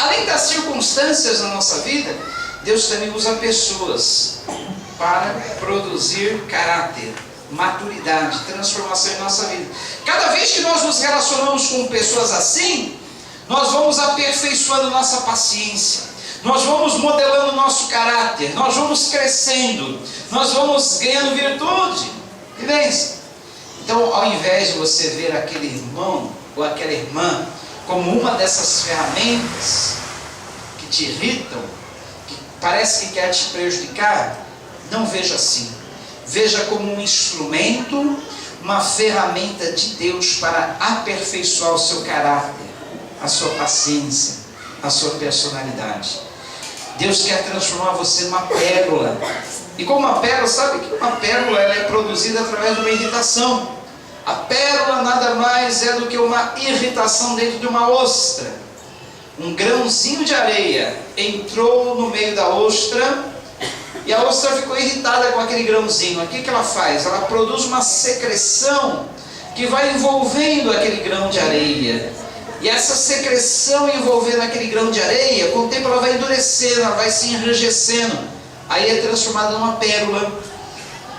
Além das circunstâncias na nossa vida, Deus também usa pessoas para produzir caráter, maturidade, transformação em nossa vida. Cada vez que nós nos relacionamos com pessoas assim, nós vamos aperfeiçoando nossa paciência, nós vamos modelando nosso caráter, nós vamos crescendo, nós vamos ganhando virtude. Entende? Então, ao invés de você ver aquele irmão ou aquela irmã como uma dessas ferramentas que te irritam, que parece que quer te prejudicar, não veja assim. Veja como um instrumento, uma ferramenta de Deus para aperfeiçoar o seu caráter, a sua paciência, a sua personalidade. Deus quer transformar você numa pérola. E como uma pérola, sabe que uma pérola ela é produzida através de uma irritação. A pérola nada mais é do que uma irritação dentro de uma ostra. Um grãozinho de areia entrou no meio da ostra e a ostra ficou irritada com aquele grãozinho. O que ela faz? Ela produz uma secreção que vai envolvendo aquele grão de areia. E essa secreção envolvendo aquele grão de areia, com o tempo ela vai endurecendo, ela vai se enrijecendo. Aí é transformada numa pérola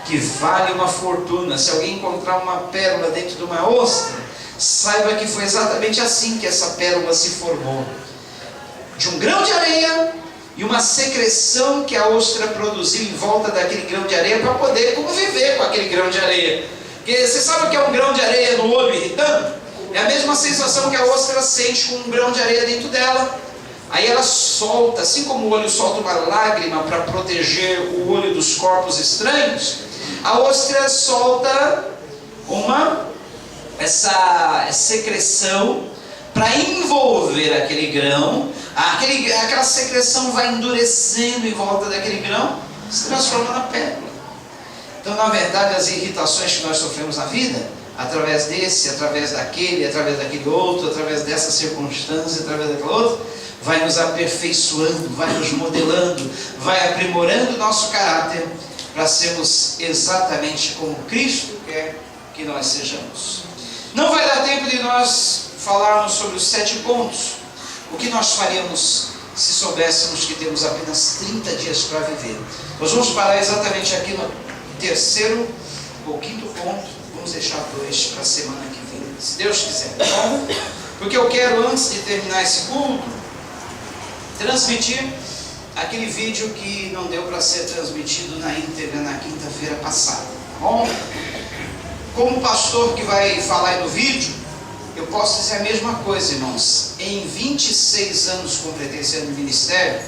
que vale uma fortuna. Se alguém encontrar uma pérola dentro de uma ostra, saiba que foi exatamente assim que essa pérola se formou. De um grão de areia e uma secreção que a ostra produziu em volta daquele grão de areia para poder conviver com aquele grão de areia. Porque você sabe o que é um grão de areia no olho irritando? É a mesma sensação que a ostra sente com um grão de areia dentro dela. Aí ela solta, assim como o olho solta uma lágrima para proteger o olho dos corpos estranhos, a ostra solta essa secreção para envolver aquele grão. Aquela secreção vai endurecendo em volta daquele grão, se transforma na pérola. Então, na verdade, as irritações que nós sofremos na vida, através desse, através daquele outro, através dessa circunstância, através daquela outra, vai nos aperfeiçoando, vai nos modelando, vai aprimorando o nosso caráter para sermos exatamente como Cristo quer que nós sejamos. Não vai dar tempo de nós falarmos sobre os 7 pontos. O que nós faríamos se soubéssemos que temos apenas 30 dias para viver? Nós vamos parar exatamente aqui no terceiro ou quinto ponto. Vamos deixar 2 para a semana que vem, se Deus quiser, tá bom? Porque eu quero, antes de terminar esse culto, transmitir aquele vídeo que não deu para ser transmitido na íntegra na quinta-feira passada, tá bom? Como pastor que vai falar aí no vídeo, eu posso dizer a mesma coisa, irmãos. Em 26 anos completei esse ano de ministério,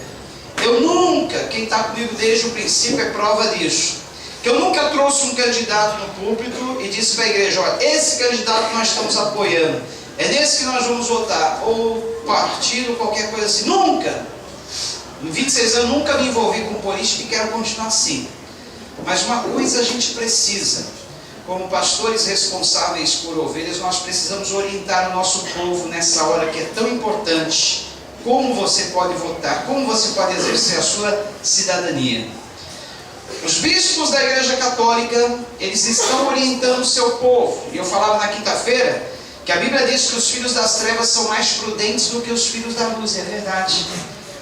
eu nunca, quem está comigo desde o princípio é prova disso, que eu nunca trouxe um candidato no púlpito e disse para a igreja: olha, esse candidato nós estamos apoiando, é nesse que nós vamos votar, ou partido, qualquer coisa assim. Nunca! Em 26 anos nunca me envolvi com política e quero continuar assim. Mas uma coisa a gente precisa, como pastores responsáveis por ovelhas, nós precisamos orientar o nosso povo nessa hora que é tão importante. Como você pode votar, como você pode exercer a sua cidadania. Os bispos da Igreja Católica, eles estão orientando o seu povo. E eu falava na quinta-feira que a Bíblia diz que os filhos das trevas são mais prudentes do que os filhos da luz. É verdade.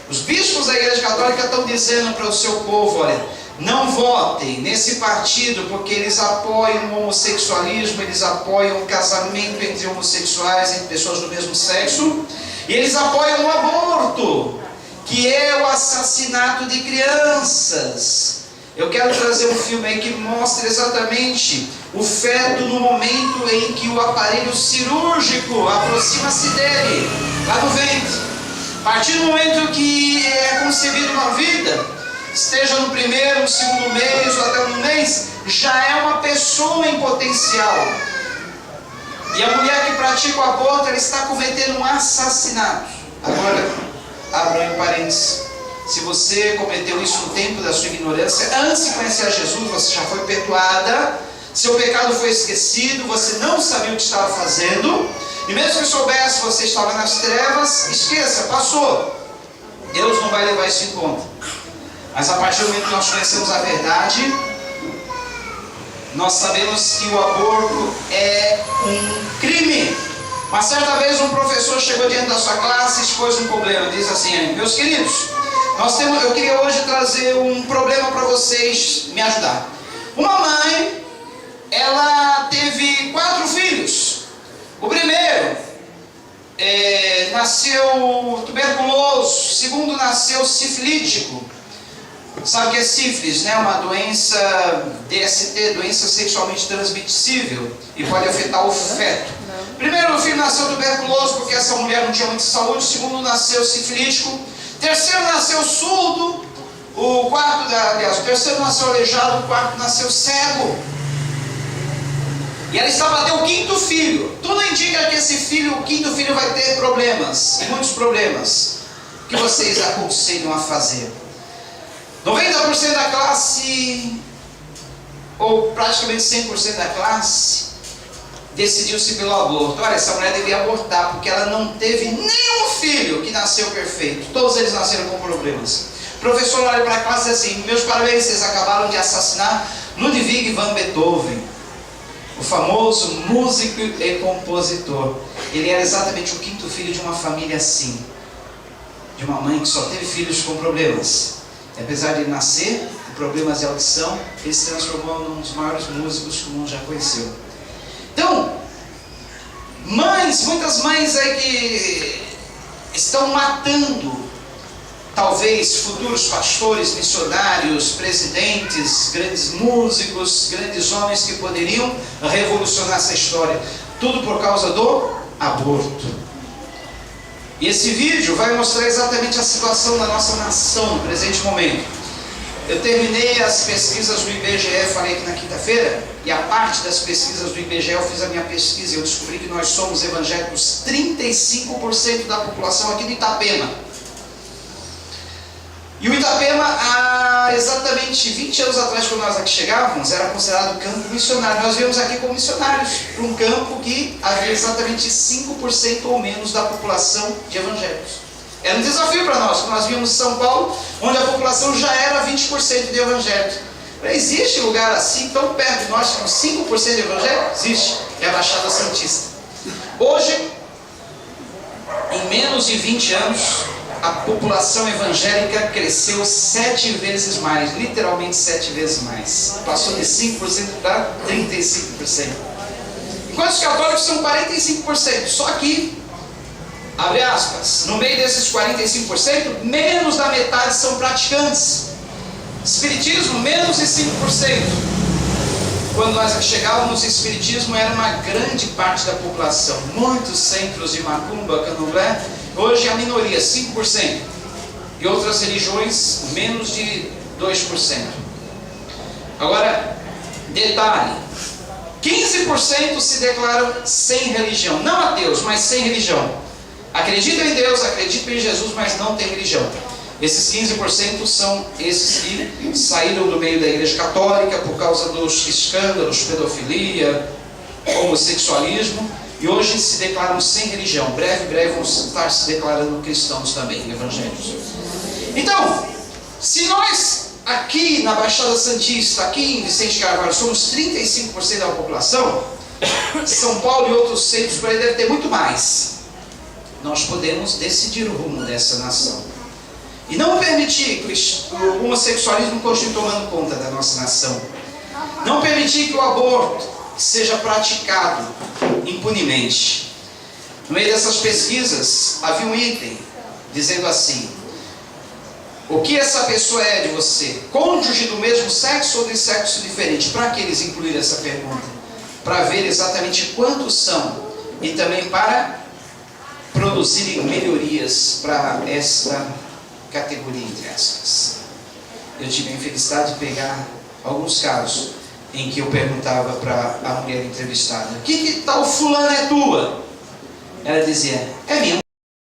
Os bispos da Igreja Católica estão dizendo para o seu povo: olha, não votem nesse partido porque eles apoiam o homossexualismo, eles apoiam o casamento entre homossexuais, entre pessoas do mesmo sexo, e eles apoiam o aborto, que é o assassinato de crianças. Eu quero trazer um filme aí que mostra exatamente o feto no momento em que o aparelho cirúrgico aproxima-se dele, lá no ventre. A partir do momento que é concebida uma vida, esteja no primeiro, no segundo mês ou até no mês, já é uma pessoa em potencial. E a mulher que pratica o aborto, ela está cometendo um assassinato. Agora, abra um parênteses. Se você cometeu isso no tempo da sua ignorância, antes de conhecer a Jesus, você já foi perdoada, seu pecado foi esquecido, você não sabia o que estava fazendo, e mesmo que soubesse, você estava nas trevas, esqueça, passou. Deus não vai levar isso em conta. Mas a partir do momento que nós conhecemos a verdade, nós sabemos que o aborto é um crime. Uma certa vez um professor chegou diante da sua classe e expôs um problema. Diz assim: meus queridos, eu queria hoje trazer um problema para vocês me ajudar. Uma mãe, ela teve 4 filhos. O primeiro nasceu tuberculoso, o segundo nasceu sifilítico. Sabe o que é sífilis, né? Uma doença DST, doença sexualmente transmissível, e pode afetar o feto. Primeiro filho nasceu tuberculoso porque essa mulher não tinha muita saúde. O segundo nasceu sifilítico. Terceiro nasceu surdo. O terceiro nasceu aleijado. O quarto nasceu cego. E ela estava a ter o 5º filho. Tudo indica que esse filho, o 5º filho, vai ter problemas, muitos problemas. O que vocês aconselham a fazer? 90% da classe, ou praticamente 100% da classe, decidiu-se pelo aborto. Olha, essa mulher devia abortar, porque ela não teve nenhum filho que nasceu perfeito. Todos eles nasceram com problemas. O professor olha para a classe e diz assim: meus parabéns, vocês acabaram de assassinar Ludwig van Beethoven, o famoso músico e compositor. Ele era exatamente o 5º filho de uma família assim, de uma mãe que só teve filhos com problemas. E apesar de nascer com problemas de audição, ele se transformou num dos maiores músicos que o mundo já conheceu. Então, muitas mães aí que estão matando, talvez, futuros pastores, missionários, presidentes, grandes músicos, grandes homens que poderiam revolucionar essa história. Tudo por causa do aborto. E esse vídeo vai mostrar exatamente a situação da nossa nação no presente momento. Eu terminei as pesquisas do IBGE, falei aqui na quinta-feira, e a parte das pesquisas do IBGE eu fiz a minha pesquisa e eu descobri que nós somos evangélicos 35% da população aqui do Itapema. E o Itapema, há exatamente 20 anos atrás, quando nós aqui chegávamos, era considerado campo missionário. Nós viemos aqui como missionários para um campo que havia exatamente 5% ou menos da população de evangélicos. Era um desafio para nós, quando nós vimos São Paulo, onde a população já era 20% de evangélicos. Existe lugar assim, tão perto de nós, com 5% de evangélicos? Existe, é a Baixada Santista. Hoje, em menos de 20 anos, a população evangélica cresceu 7 vezes mais, literalmente 7 vezes mais. Passou de 5% para 35%. Enquanto os católicos são 45%, só que, abre aspas, no meio desses 45%, menos da metade são praticantes. Espiritismo, menos de 5%. Quando nós chegávamos, o espiritismo era uma grande parte da população. Muitos centros de macumba, candomblé, hoje é a minoria, 5%. E outras religiões, menos de 2%. Agora, detalhe: 15% se declaram sem religião. Não ateus, mas sem religião. Acreditam em Deus, acreditam em Jesus, mas não têm religião. Esses 15% são esses que saíram do meio da Igreja Católica por causa dos escândalos, pedofilia, homossexualismo, e hoje se declaram sem religião. Breve vão estar se declarando cristãos também, evangélicos. Então, se nós aqui na Baixada Santista, aqui em Vicente Carvalho, somos 35% da população, São Paulo e outros centros por aí deve ter muito mais. Nós podemos decidir o rumo dessa nação. E não permitir que o homossexualismo continue tomando conta da nossa nação. Não permitir que o aborto seja praticado impunemente. No meio dessas pesquisas, havia um item dizendo assim: o que essa pessoa é de você? Cônjuge do mesmo sexo ou de sexo diferente? Para que eles incluíram essa pergunta? Para ver exatamente quantos são. E também para produzirem melhorias para essa categoria, entre aspas. Eu tive a infelicidade de pegar alguns casos em que eu perguntava para a mulher entrevistada: que tal fulana é tua? Ela dizia: é minha.